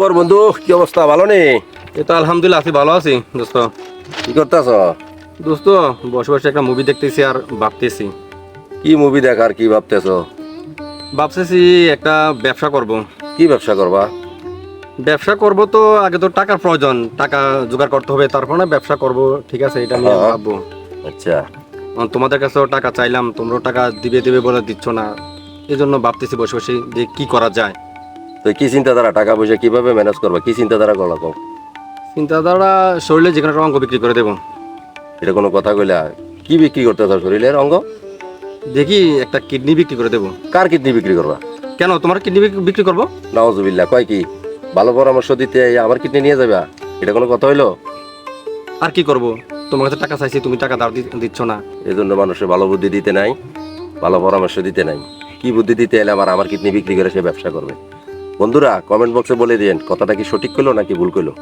খবর বন্ধু? কি অবস্থা, ভালো নেই? এই তো আলহামদুলিল্লাহ আছি, ভালো আছি দোস্ত। কি করতেছ? দোস্ত বসে বসে একটা মুভি দেখতেছি আর ভাবতেছি। কি মুভি দেখার কি ভাবতেছ? ভাবতেছি একটা ব্যবসা করব। কি ব্যবসা করবা? ব্যবসা করব তো আগে তো টাকার প্রয়োজন, টাকা জোগাড় করতে হবে, তারপর না ব্যবসা করব। ঠিক আছে, এটা নিয়ে হ্যাঁ। ভাববো। আচ্ছা, তোমাদের কাছেও টাকা চাইলাম, তোমরাও টাকা দিবে দিবে বলে দিচ্ছ না। এই জন্য ভাবতেছি বসে বসে যে কি করা যায়। তো কি চিন্তাধারা, টাকা পয়সা কিভাবে ম্যানেজ করবা, কি চিন্তাধারা করলা কম? চিন্তাধারা শরীরে যে কোনো একটা অঙ্গ বিক্রি করে দেবো। এটা কোনো কথা কইলা? কি বিক্রি করতেছ, শরীরের অঙ্গ? দেখি একটা কিডনি বিক্রি করে দেবো। কার কিডনি বিক্রি করবা? কেন, তোমার কিডনি বিক্রি করবো? নাউজুবিল্লাহ, কয় কি? ভালো পরামর্শ দিতে আমার কিডনি নিয়ে যাবা, এটা কোনো কথা হইলো? আর কি করব, তোমার কাছে টাকা চাইছি, তুমি টাকা দাও দিচ্ছ না। এই জন্য মানুষের ভালো বুদ্ধি দিতে নাই, ভালো পরামর্শ দিতে নাই। কি বুদ্ধি দিতে এলে আমার কিডনি বিক্রি করে সে ব্যবসা করবে? বন্ধুরা কমেন্ট বক্সে বলে দিন কথাটা কি সঠিক কইলো নাকি ভুল কইলো।